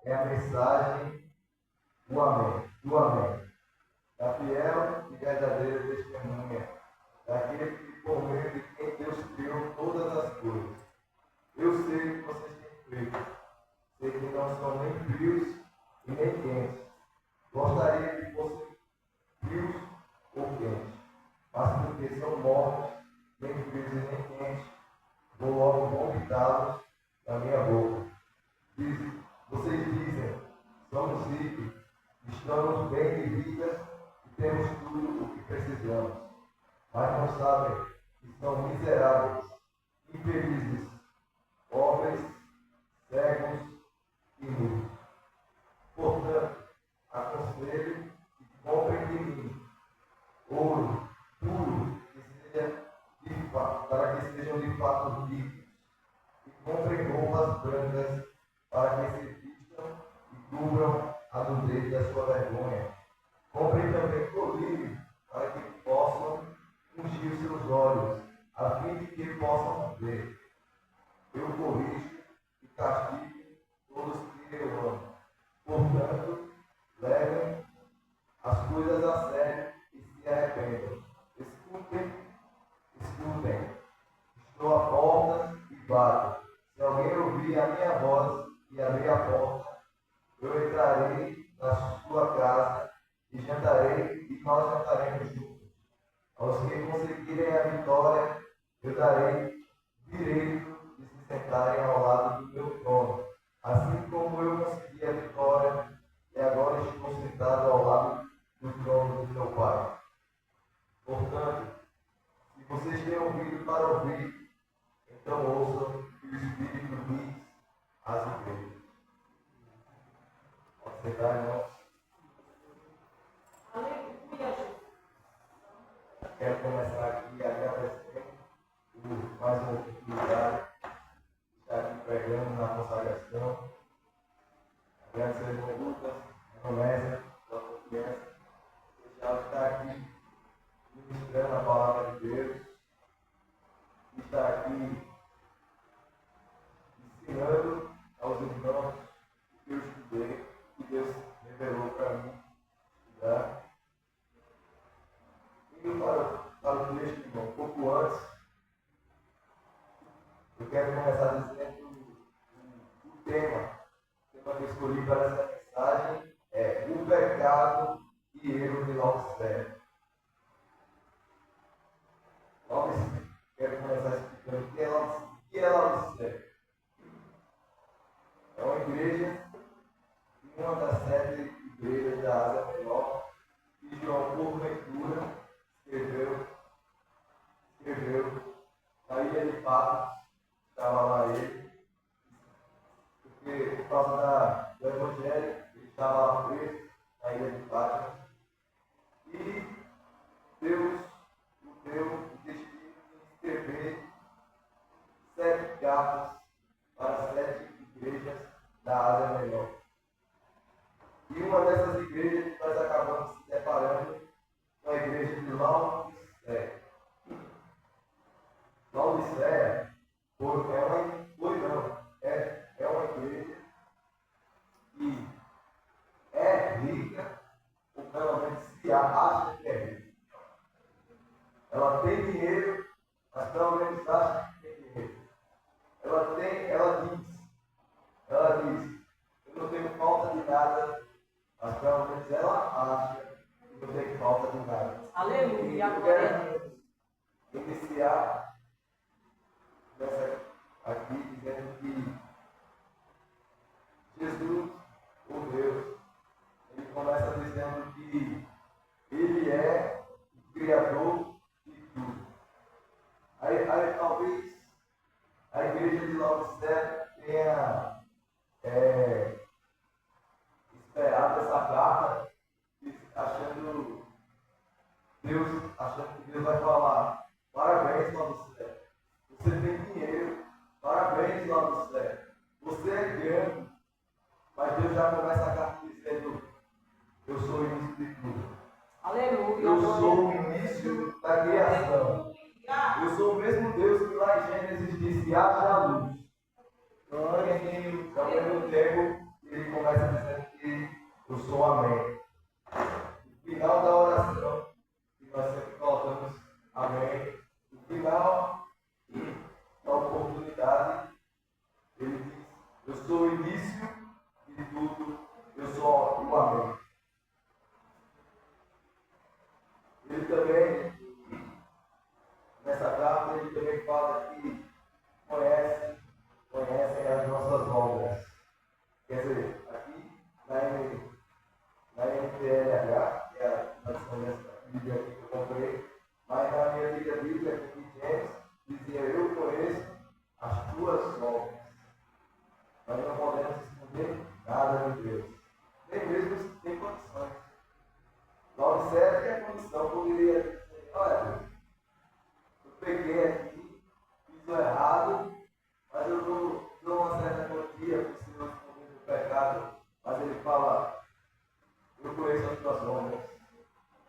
é a mensagem do Amém. Da fiel e verdadeira testemunha, daquele que por meio de quem Deus criou todas as coisas. Eu sei que vocês têm feito, sei que não são nem frios e nem quentes. Gostaria que fossem frios ou quentes, mas porque são mornos, nem frios e nem quentes, vou logo vomitá-los na minha boca. Vocês dizem, somos ricos, estamos bem de vida e temos tudo o que precisamos. Mas não sabem que são miseráveis, infelizes, pobres, cegos e nus. Portanto, aconselho que comprem de mim ouro puro, para que sejam de fato ricos, e comprem roupas brancas para que se vistam e cubram a nudez da sua vergonha. Comprem também colírio para que possam ungir os seus olhos, a fim de que possam ver. Eu corrijo e castigo todos que eu amo. Portanto, levem as coisas a sério e se arrependam. Escutem. Estou à porta e bato. Se alguém ouvir a minha voz e abrir a porta, eu entrarei na sua casa e jantarei, e nós jantaremos juntos. Aos que conseguirem a vitória, eu darei direito de se sentarem ao lado do meu trono, assim como eu consegui a vitória e agora estou sentado ao lado do trono do meu Pai. Portanto, se vocês têm ouvido para ouvir, então ouçam o que o Espírito diz às igrejas. Pode sentar, irmãos. Quero começar aqui agradecendo por mais uma oportunidade de estar aqui pregando na consagração. Agradecer ao irmão Lucas, ao irmão Lésia, pela confiança. Deixar estar aqui ministrando a palavra de Deus. E estar aqui ensinando aos irmãos o que eu estudei, o que Deus revelou para mim estudar. Indo para o texto, irmão, um pouco antes, eu quero começar dizendo o tema que eu escolhi para essa mensagem é o pecado e erro de Laodiceia. Quero começar explicando o que é Laodiceia. É uma igreja, uma das 7 igrejas da Ásia Menor, que João porventura escreveu na ilha de Patmos, estava lá ele, porque por causa do Evangelho, ele estava lá preso na ilha de Patmos, e Deus o deu o destino de escrever 7 cartas para 7 igrejas da Ásia Menor. E uma dessas igrejas que nós acabamos se separando é a igreja de Laodiceia. Laodiceia é uma igreja que é rica, ou pelo menos se acha que é rica. Ela tem dinheiro, mas pelo menos acha que tem dinheiro. Ela diz, eu não tenho falta de nada, mas pelo menos ela acha que não tem falta de nada. Aleluia, eu glória a quero Deus. iniciar aqui dizendo que Jesus, o Deus, ele começa dizendo que ele é o Criador de tudo. Aí talvez a igreja de Laodiceia tenha esperado essa carta, achando que Deus vai falar: parabéns, Laodiceia, você tem dinheiro, parabéns, Laodiceia, você é grande. Mas Deus já começa a carta dizendo: eu sou o início de tudo. Aleluia. Eu sou o início da criação. Eu sou o mesmo Deus que lá em Gênesis disse: haja luz. Então, ao mesmo tempo, ele começa dizendo que eu sou amém. No final da oração, que nós sempre colocamos amém, no final da oportunidade, ele diz, eu sou o início de tudo, eu sou o amém. Ele também, nessa carta, ele também fala que conhecem as nossas obras. Quer dizer, aqui na NTLH, que é a tradução dessa Bíblia aqui que eu comprei, mas na minha Bíblia, aqui de James, dizia, eu conheço as tuas obras. Nós não podemos esconder nada de Deus. Nem mesmo se tem condições. Lá observe que a condição poderia dizer, olha Deus, eu peguei aqui, fiz o errado, mas eu dou uma certa quantia para o Senhor esconder o pecado. Mas ele fala, eu conheço as tuas obras.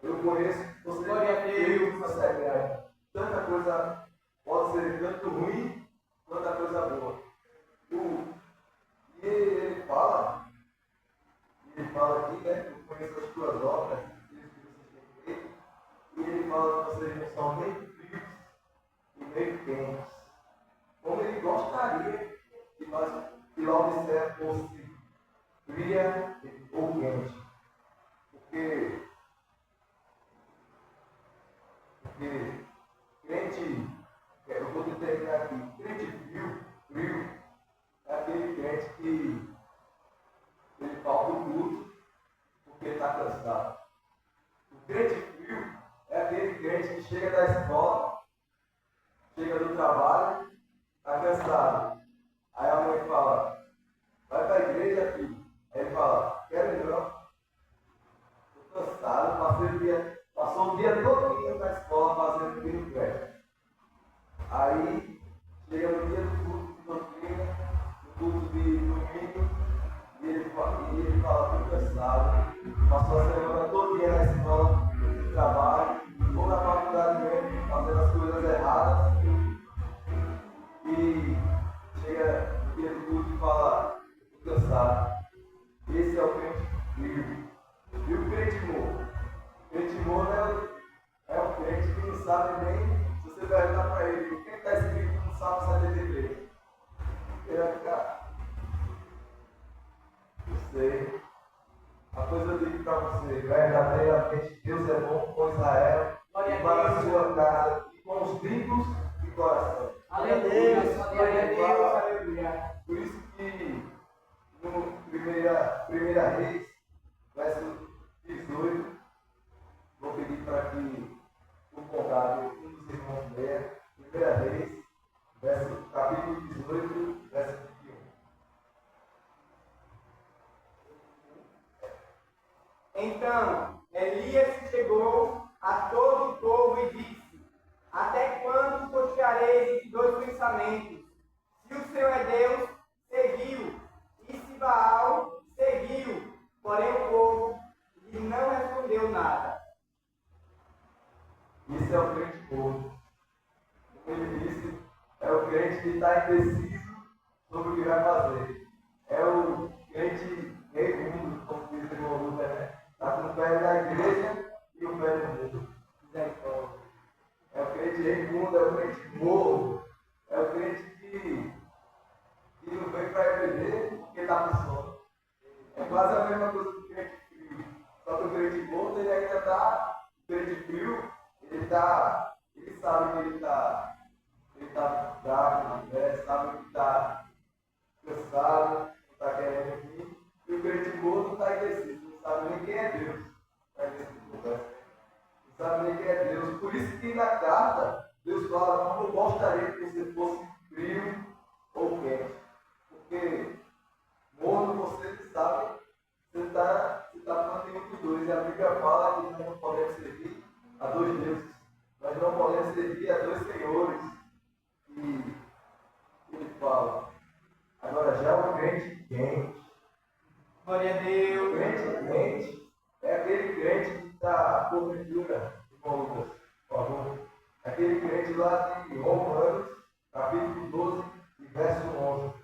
Eu conheço você veio para ser tanta coisa pode ser tanto ruim quanto a coisa boa. E ele fala aqui, né? Eu conheço as tuas obras, aquilo que vocês têm feito. E ele fala que vocês não são nem frios e nem quentes. Como ele gostaria que Laodicea fosse fria ou quente. Porque crente, eu vou determinar aqui, crente frio, é aquele crente que ele falta o culto porque está cansado. O crente frio é aquele crente que chega da escola, chega do trabalho, está cansado. Aí a mãe fala, vai para a igreja, filho. Aí ele fala, quero não. Estou cansado, passou o dia todo na escola fazendo aquilo que é. Aí chega no dia do culto de doutrina, no culto de domingo, e ele fala, estou cansado, passou a semana toda na escola, no trabalho, ou na faculdade mesmo, fazendo as coisas erradas, e chega no dia do culto e fala, estou cansado. Esse é o crente frio. E o crente morno? O crente morno é um crente que não sabe nem, se você perguntar para ele, o que está escrito no Salmo 73? Ele vai ficar, não sei. A coisa eu digo para você, verdadeiramente Deus é bom com Israel e para a sua casa e com os limpos de coração. Aleluia, glória a Deus, aleluia. Por isso que no primeira Reis, verso 18, vou pedir para que o contábil, um dos irmãos leia, primeira Reis, capítulo 18, verso 21. Então Elias chegou a todo o povo e disse, até quando cocheareis entre dois pensamentos? Se o Senhor é Deus, seguiu, e se Baal, seguiu. Porém o povo lhe não respondeu nada. Isso é o crente morno. Como ele disse, é o crente que está indeciso sobre o que vai fazer. É o crente recundo, como diz o irmão Luther, né? Está com o pé da igreja e o pé no mundo. É o crente recundo, é o crente morno, é o crente que não vem para a igreja porque está com sono. É quase a mesma coisa do crente frio. Só que o crente morno, ele ainda está, o crente frio, ele sabe que ele está fraco, né? Sabe que está cansado, não está querendo vir. E o crente morno está indeciso, não sabe nem quem é Deus. Está indeciso, não sabe nem quem é Deus. Por isso que na carta, Deus fala, como eu gostaria que você fosse frio ou quente. Porque morno você sabe, você está falando em um dos dois. E a Bíblia fala que nós não podemos servir a dois deuses. Nós não podemos servir a dois senhores. E ele fala, agora já o crente quente. Glória a Deus. O crente quente é aquele crente que está porventura, irmão Lucas, por favor. Aquele crente lá de Romanos, capítulo 12, e verso 11.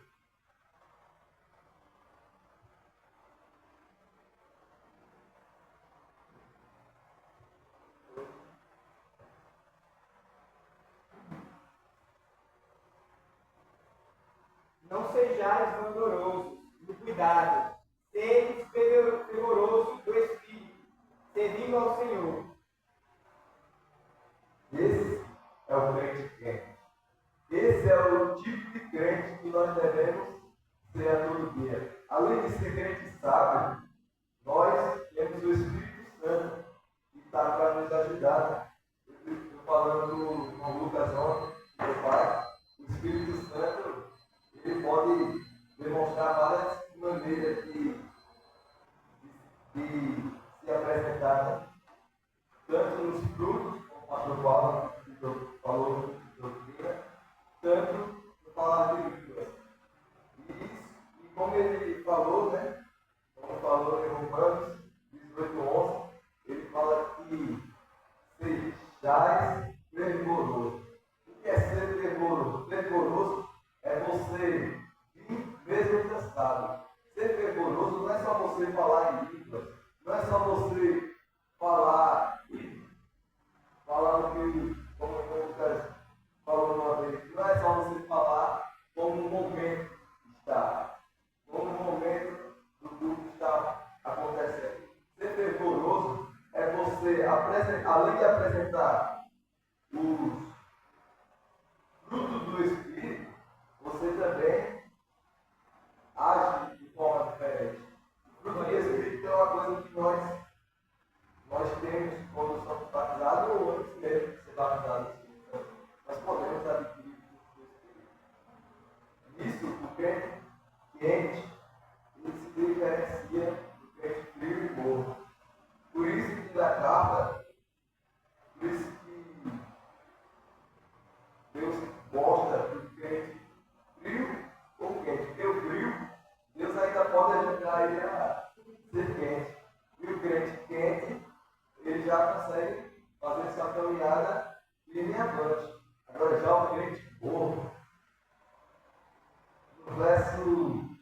Não sejais vangorosos no cuidado, sedes fervorosos do Espírito, servindo ao Senhor. Esse é o crente crente. Esse é o tipo de crente que nós devemos ser a todo dia. Além de ser crente sábio, nós temos o Espírito Santo que está para nos ajudar. Eu estou falando com o Lucas ontem, meu pai, o Espírito Santo ele pode demonstrar várias maneiras de se apresentar, né? Tanto nos frutos, como o pastor Paulo falou de doutrina, tanto no falar de línguas. E como ele falou, né? Como falou em Romanos 18:11, ele fala que sejais fervoroso. O que é ser fervoroso? Fervoroso é você vir mesmo cansado. Ser fervoroso não é só você falar em línguas, não é só você falar o que, como o Lucas falou uma vez, não é só você falar como o momento está, como o momento do culto está acontecendo. Ser fervoroso é você, além de apresentar os frutos do Espírito, você também age de forma diferente. O fruto do Espírito é uma coisa que nós temos quando somos batizados ou antes mesmo de ser batizados. Nós podemos adquirir o fruto do Espírito. Nisso, o crente quente, ele se diferencia do crente frio e morno. Por isso que na carta, por isso que Deus gosta do crente frio ou quente. Porque o frio, Deus ainda pode ajudar ele a ser quente. E o crente quente, ele já consegue fazer essa caminhada firme e avante. Agora já o crente morno, no verso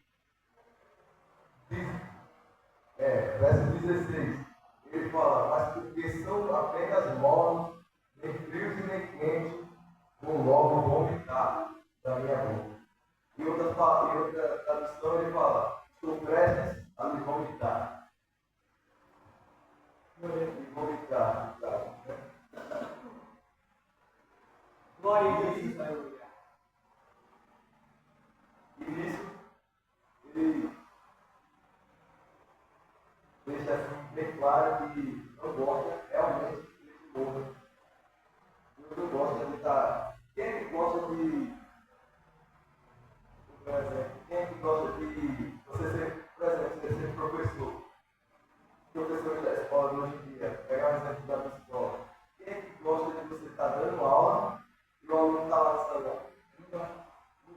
16, ele fala, mas porque são apenas mornos, nem frios e nem quentes, vou logo vomitar da minha boca. Em outra tradução ele fala, estou prestes a me vomitar. Me vomitar, tá? Glória a Deus, aleluia. E nisso, ele deixa assim bem claro que não gosta realmente desse povo. Deus não gosta de estar. Quem é que gosta de. Por exemplo, quem é que gosta de você ser, por exemplo, você ser professor da escola de hoje em dia, pegar um exemplo da minha escola. Quem é que gosta de você estar dando aula e o aluno está lá no celular?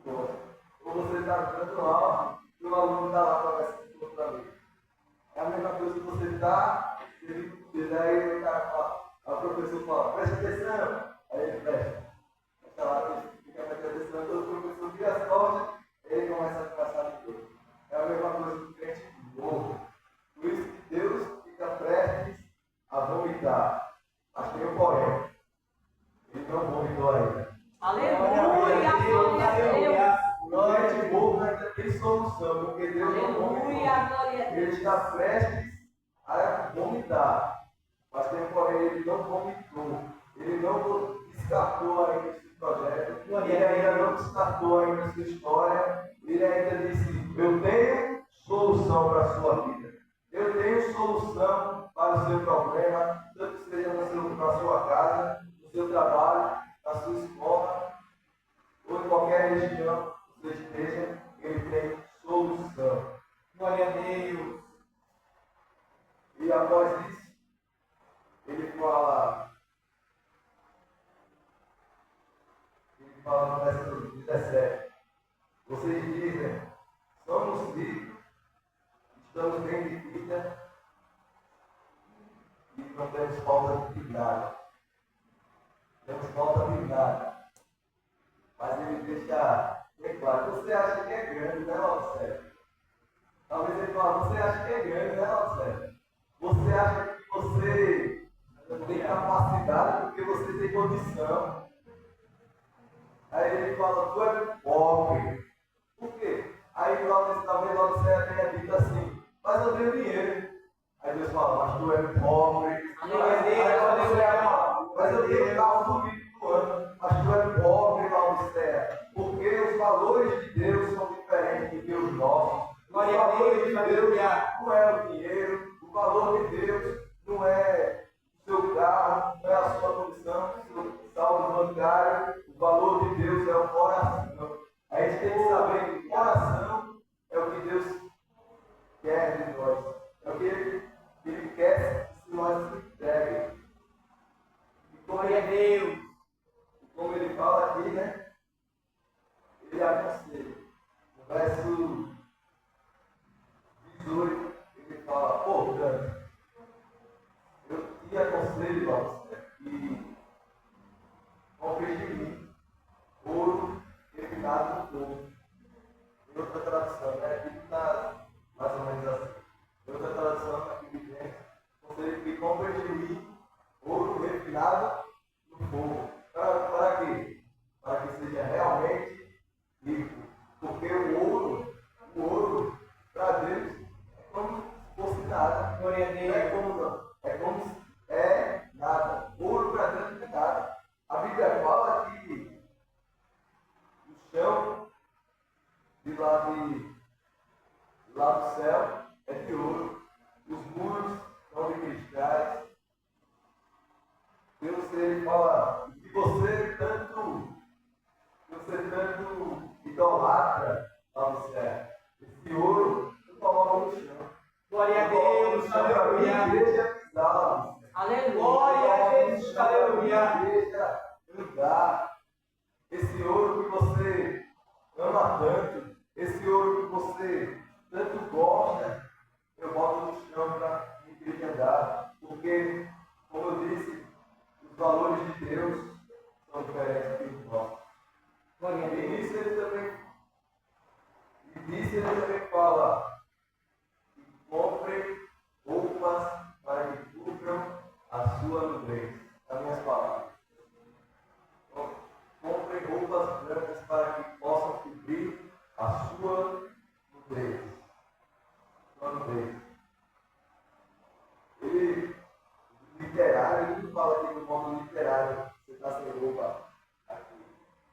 Não gosta. Ou você está dando aula e o aluno está lá conversando com outra vez. É a mesma coisa que você está, e aí o cara fala, o professor fala, presta atenção, aí ele presta. Está lá, ele fica prestando atenção, todo o professor vira as costas, ele começa a conversar de tudo. É a mesma coisa que o crente morre. Por isso que Deus fica prestes a vomitar. Mas tem um porém. Ele não vomitou ainda. Aleluia, glória a Deus. O crente morto ainda tem solução, porque Deus não vomitou. Aleluia, glória a Ele Deus. está prestes a vomitar. Mas tem porém, ele não vomitou. Ele não descartou ainda esse projeto. Ele ainda não descartou ainda sua história. Ele ainda disse, eu tenho solução para a sua vida. Eu tenho solução para o seu problema, tanto seja na sua casa, no seu trabalho, na sua escola, ou em qualquer região que você esteja, ele tem solução. Glória a Deus. E após isso, ele fala no verso 17, vocês dizem, somos ricos, estamos bem de vida e não temos falta de nada. Temos falta de nada. Mas ele deixa bem claro, você acha que é grande, né, Laudicéia? Talvez ele fale, você acha que é grande, né, Laudicéia? Você acha que você tem capacidade porque você tem condição. Aí ele fala, tu é pobre, Por quê? Aí talvez você tenha dito assim, mas eu tenho dinheiro. Aí Deus fala, mas tu é pobre. Aí você fala, mas eu tenho carro bonito do ano, mas tu é pobre, Laodiceia. Porque os valores de Deus são diferentes do que os nossos. Os valores de Deus não é o dinheiro, o valor de Deus não é o seu carro, não é a sua condição, o seu saldo bancário. O valor de Deus é o coração. A gente tem que saber que o coração é o que Deus quer de nós. É o que Ele quer que nós nos entreguemos. E glória a Deus. Como ele fala aqui, né? Ele aconselha. No verso 18, ele fala, portanto, eu te aconselho, você, que compre de mim ouro refinado no fogo. Em outra tradução, né? Aqui está mais ou menos assim. Em outra tradução, aqui de dentro, aconselho que compre de mim ouro refinado no fogo. Para quê? Para que seja realmente rico. Porque o ouro, para Deus, é como se fosse nada. Não é como não. É como se é nada. Ouro para Deus não é nada. A Bíblia fala que o chão de lá do céu é de ouro. Os muros são de cristais. Deus, ele fala que você tanto idolatra lá no céu. Esse ouro, tu coloca no chão. Glória a Deus, aleluia. Igreja pisar. Aleluia. Glória a Jesus, aleluia. Igreja andar. Esse ouro que você ama tanto, esse ouro que você tanto gosta, eu boto no chão para a igreja andar. Porque, como eu disse, os valores de Deus são diferentes dos nossos. E nisso ele também fala que compre roupas para que cubram a sua nudez. As minhas palavras. Compre roupas brancas para que possam cobrir a sua nudez. Ele, literário, ele não fala aqui no modo literário, você está sem roupa aqui.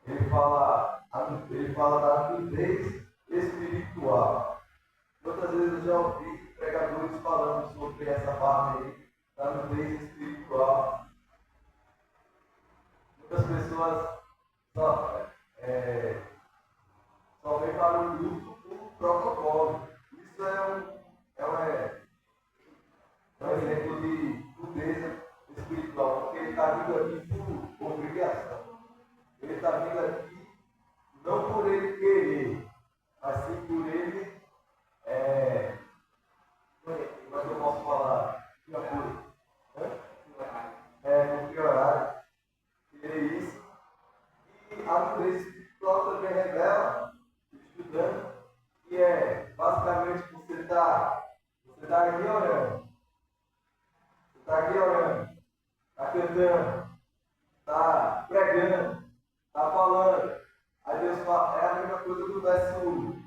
Ele fala da nudez espiritual. Quantas vezes eu já ouvi pregadores falando sobre essa parte aí, da nudez espiritual. Muitas pessoas só vem para o culto por protocolo. Isso é um exemplo de nudez espiritual, porque ele está vindo aqui por obrigação. Ele está vindo aqui não por ele querer, mas sim por ele. Mas eu posso falar? Por que horário? Querer isso. E a nudez espiritual também revela, estudando, que é basicamente você está aqui orando. Você está aqui orando, está cantando, está pregando, está falando. Aí Deus fala, é a mesma coisa do verso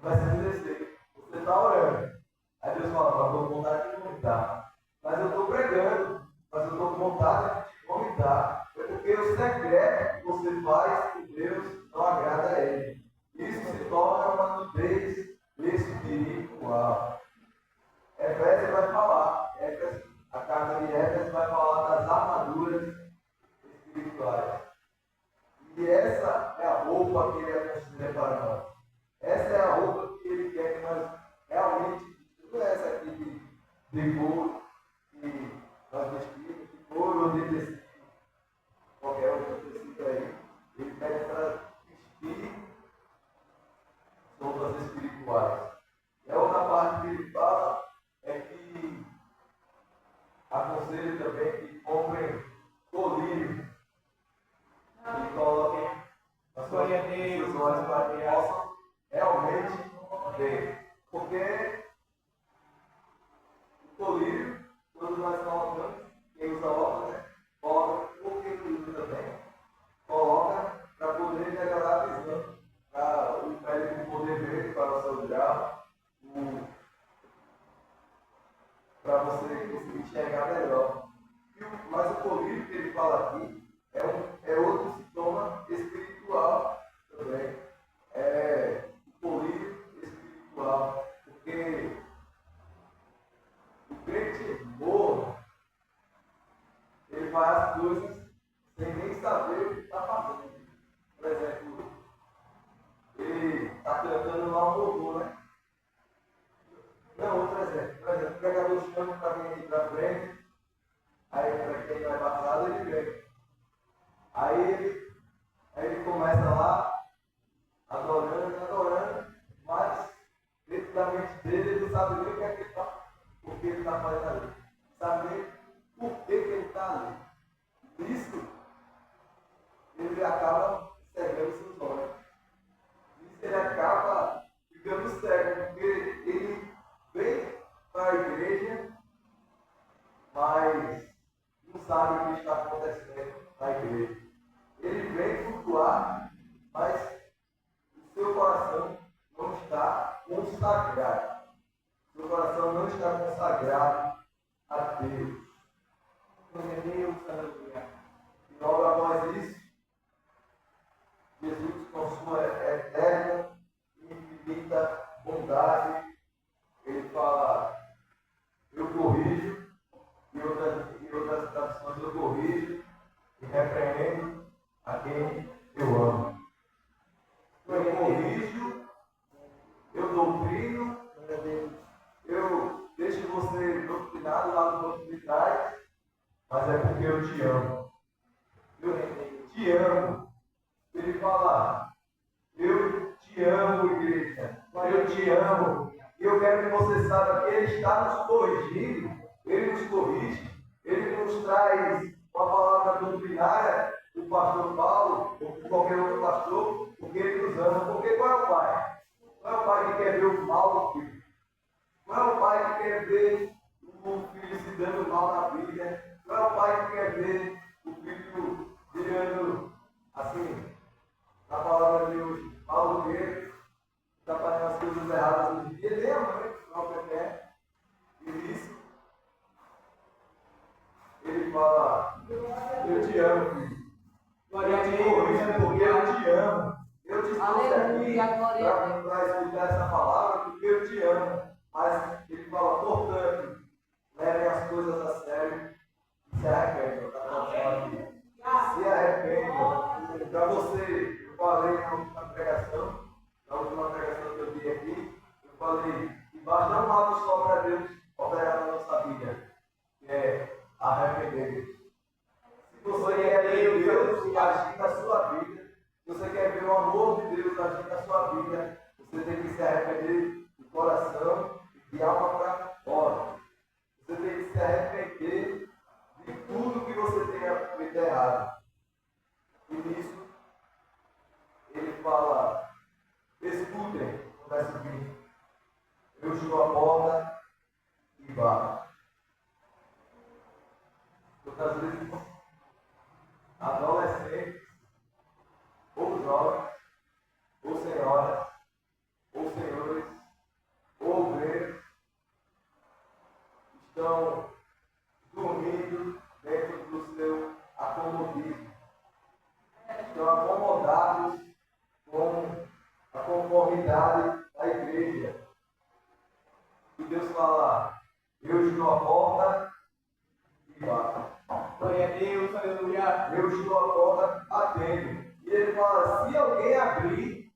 16. Você está orando. Aí Deus fala, eu estou com vontade de vomitar. Mas eu estou pregando, mas eu estou com vontade de vomitar. É porque o secreto que você faz com Deus não agrada a Ele. Isso se torna uma nudez espiritual. Efésios vai falar, a carta de Efésios vai falar das armaduras espirituais. E essa é a roupa que Ele aconselha para nós. Essa é a roupa que Ele quer que nós realmente, não é essa aqui de couro que nós vestimos, de couro ou de tecido, qualquer outro tecido aí. Ele pede para vestir roupas espirituais. E a outra parte que ele fala é que aconselho também que comprem colírio e coloquem as suas olhos para que possam realmente ver. Porque o colírio, quando nós colocamos, quem usa óculos, né? Coloca, porque o colírio também, coloca para poder melhorar a visão, para enxergar melhor. Mas o colírio que ele fala aqui é outro sintoma espiritual também. É o colírio espiritual. Porque o crente morno, ele faz as coisas sem nem saber o que está fazendo. Por exemplo, ele está cantando lá um louvor, né? Não, outro exemplo. Por exemplo, o pregador chama para vir aqui para frente, aí para quem não é passado, ele vem. Aí ele começa lá, adorando, mas dentro da mente dele ele não sabe nem o que é que ele está, por que ele está fazendo ali. Sabe nem por que ele está ali. Isso, ele acaba cegando seus olhos. Isso ele acaba ficando cego, porque ele vem para a igreja, mas não sabe o que está acontecendo na igreja. Ele vem cultuar, mas o seu coração não está consagrado. O seu coração não está consagrado a Deus. Glória a Deus, aleluia. E logo após isso, Jesus, com sua eterna e infinita bondade, ele fala: eu corrijo, e outras traduções eu corrijo e repreendo a quem eu amo. Eu corrijo, eu doutrino, eu deixo você doutrinado lá no banco de trás, mas é porque eu te amo. Eu te amo. Ele fala: eu te amo, igreja. Eu te amo. E eu quero que você saiba que Ele está nos corrigindo. Ele nos corrige. Ele nos traz uma palavra doutrinária do pastor Paulo ou de qualquer outro pastor, porque Ele nos ama. Porque qual é o pai? Qual é o pai que quer ver o mal do filho? Qual é o pai que quer ver o filho se dando mal na vida? Qual é o pai que quer ver o filho virando assim, na palavra de hoje, maloqueiro, está fazendo as coisas erradas hoje em dia? Nem a mãe própria quer. E nisso, ele fala: eu te amo, filho. Glória a Eu te Deus, corrijo porque eu te amo. Eu te trouxe Aleluia, aqui glória a Deus. para escutar essa palavra porque eu te amo. Mas ele fala: portanto, levem as coisas a sério e se arrependam. Está falando aqui. Se arrependam. Para você, eu falei na última pregação que eu dei aqui, eu falei que basta um ato só para Deus operar na nossa vida, que é arrepender. Se você quer ver Deus agir na sua vida, se você quer ver o amor de Deus agir na sua vida, você tem que se arrepender de coração e de alma para fora. Você tem que se arrepender de tudo que você tenha feito errado. E nisso, ele fala: escutem, verso 20. Eu estou à porta e bato. Muitas vezes, adolescentes, ou jovens, ou senhoras, ou senhores, ou obreiros, estão dormindo dentro do seu acomodismo. Estão acomodados com a conformidade da igreja. E Deus fala: eu estou à porta e bato. glória a Deus, aleluia. Eu estou à porta, atendo. E ele fala: se alguém abrir,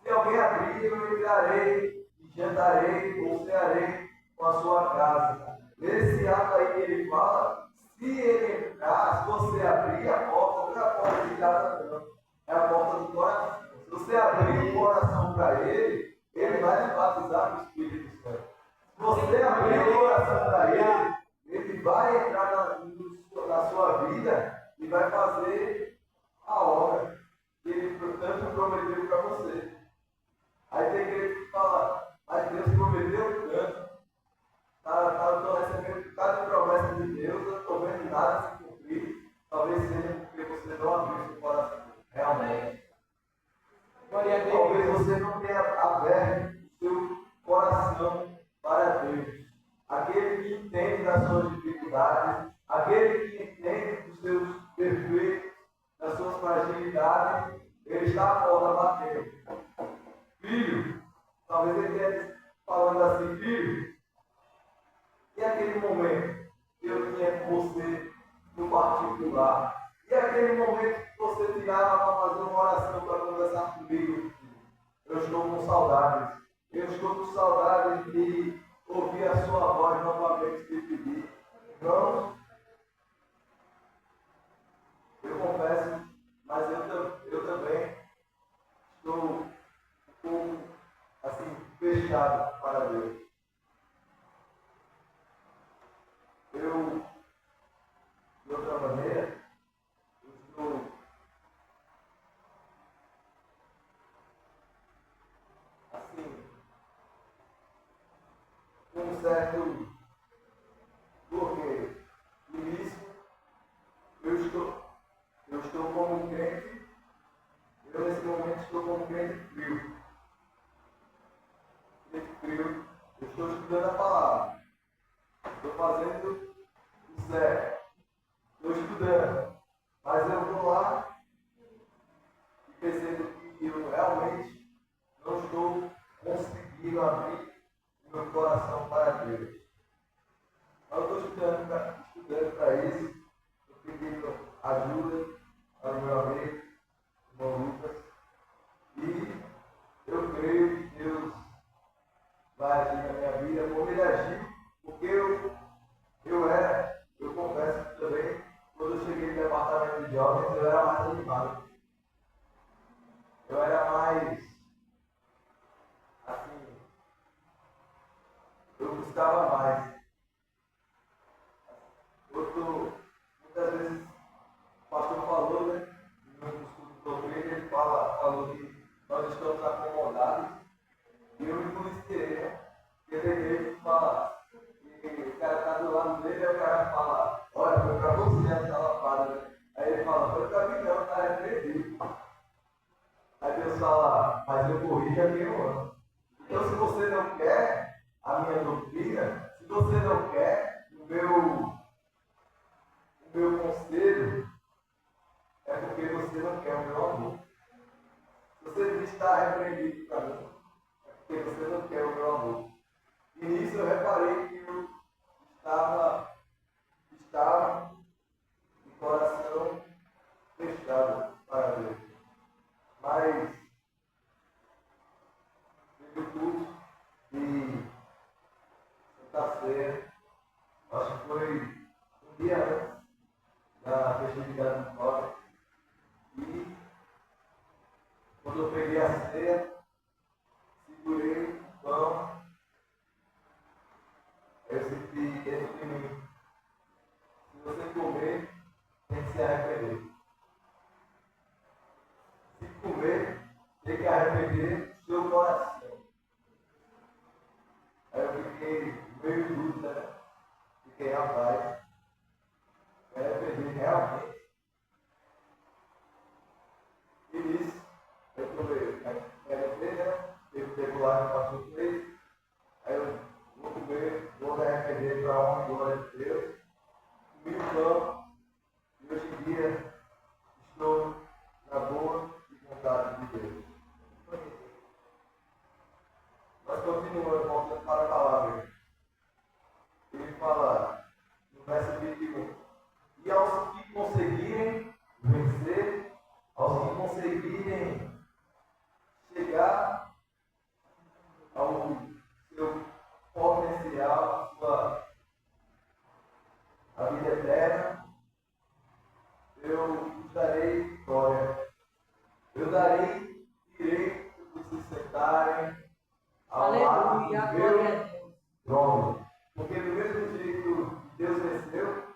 eu entrarei e jantarei ou cearei com a sua casa. Nesse ato aí que ele fala, se ele entrar, se você abrir a porta, não é a porta de casa não, é a porta do coração. Se você abrir o coração para ele, ele vai lhe batizar no Espírito Santo. Se você abrir o coração para ele vai entrar na sua vida e vai fazer a obra que ele tanto prometeu para você. Aí tem igreja que fala: mas Deus prometeu tanto. Eu estou recebendo cada promessa de Deus, eu não estou vendo nada se cumprir. Talvez seja porque você não abriu seu coração. Realmente. Glória a Deus. Talvez você não tenha aberto o seu coração para Deus. Aquele que entende das suas dificuldades. falando assim, filho, e aquele momento que eu tinha com você no particular? E aquele momento que você tirava para fazer uma oração, para conversar comigo? Eu estou com saudades. Eu estou com saudades de ouvir a sua voz novamente te pedir. Irmãos, eu confesso, mas eu também estou um pouco assim, fechado para Deus. Eu, de outra maneira, eu estou assim, com um certo bloqueio. E isso, eu estou como um crente, eu nesse momento estou como um crente frio. Crente frio, eu estou estudando a palavra. Estou fazendo o certo. Estou estudando. Mas eu vou lá e percebo que eu realmente não estou conseguindo abrir o meu coração para Deus. Mas eu estou estudando para isso. Estou pedindo ajuda ao meu amigo, irmão Lucas. E eu creio que Deus vai agir na minha vida, como Ele agiu, porque eu confesso que também, quando eu cheguei no departamento de jovens, eu era mais animado. Eu era mais, assim, eu buscava mais. Muitas vezes, o pastor falou, né, no discurso do doutrina, ele falou que nós estamos acomodados, e eu me policiei, né? Porque tem igreja que fala, que o cara está do lado dele, aí o cara fala, olha, foi para você essa lapada, né? Aí ele fala, foi para mim não, está repreendido. Aí Deus fala, mas eu corrijo a quem eu amo. Então, se você não quer a minha doutrina, se você não quer o meu conselho, é porque você não quer o meu amor. Se você está repreendido para mim, é porque você não quer o meu amor. E nisso eu reparei que eu estava de coração fechado para Deus. Mas, teve o curso de Santa Ceia, acho que foi um dia antes da festividade do Pai. E, quando eu peguei a ceia, segurei o pão, eu senti dentro de mim. Se você comer, tem que se arrepender. Se comer, tem que arrepender do seu coração. Aí eu fiquei meio dúvida, né? Fiquei, rapaz, me arrependi realmente. E nisso, eu tomei, me arrependi, né? Teve tempo lá que passou 3. Aí eu vou comer, vou me arrepender para a honra e glória de Deus. Comi o pão, e hoje em dia estou na boa e vontade de Deus. Mas continuando, voltando para a palavra. Ele fala no verso 21. E aos que conseguirem vencer, aos que conseguirem chegar ao seu potencial, a vida eterna, eu darei vitória. Eu darei direito de se sentarem ao lado do Aleluia, glória a meu Deus. trono. Porque do mesmo jeito que Deus venceu,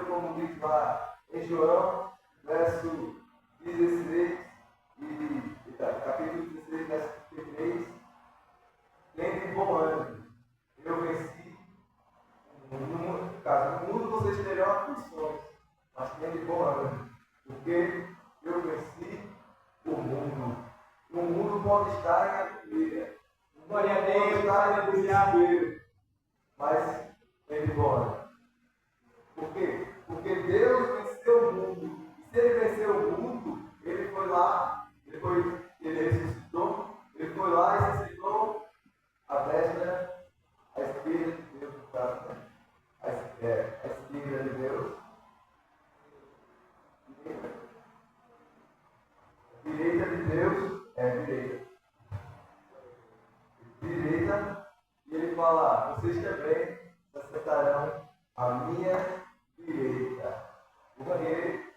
como diz lá em João, verso 16, capítulo 16, verso 33, lembre bom ânimo, eu venci no mundo vocês terão aflições, mas lembre bom ânimo, porque eu venci o mundo. O mundo pode estar em alegria, Glória a Deus, pode estar em desespero, mas lembre bom ânimo. Por quê? Porque Deus venceu o mundo. E se Ele venceu o mundo, Ele foi lá, ele ressuscitou, Ele foi lá e ressuscitou mesa e ele fala: vocês também se assentarão à minha direita. Porque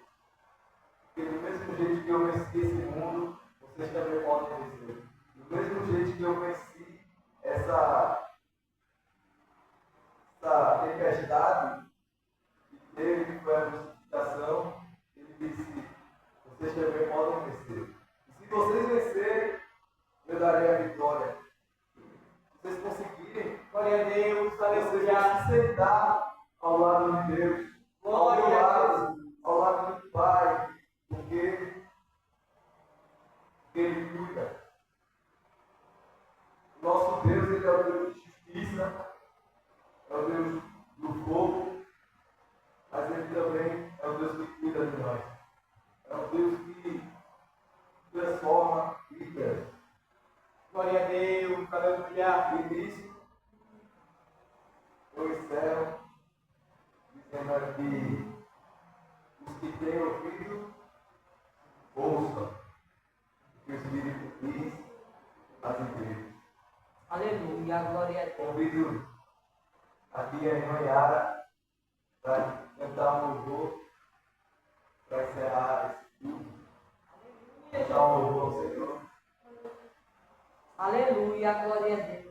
do mesmo jeito que eu venci esse mundo, vocês também podem vencer. Do mesmo jeito que eu venci essa tempestade que teve, que foi a crucificação, ele disse: vocês também podem vencer. E se vocês vencerem, eu darei a vitória. Se vocês conseguirem, Glória a Deus, vocês vão aleluia. se sentar ao lado de Deus, ao meu lado, ao lado do Pai, porque Ele cuida. O nosso Deus, Ele é o Deus de justiça, é o Deus do fogo, mas Ele também é o Deus que cuida de nós. É o Deus que transforma vidas. Glória a Deus, aleluia. E nisso, eu encerro dizendo aqui: os que têm ouvido, ouçam o que o Espírito diz às igrejas. Aleluia, glória a Deus. Convido aqui a irmã Yara para cantar um louvor para encerrar esse culto. Cantar um louvor ao Senhor. Aleluia, glória a Deus.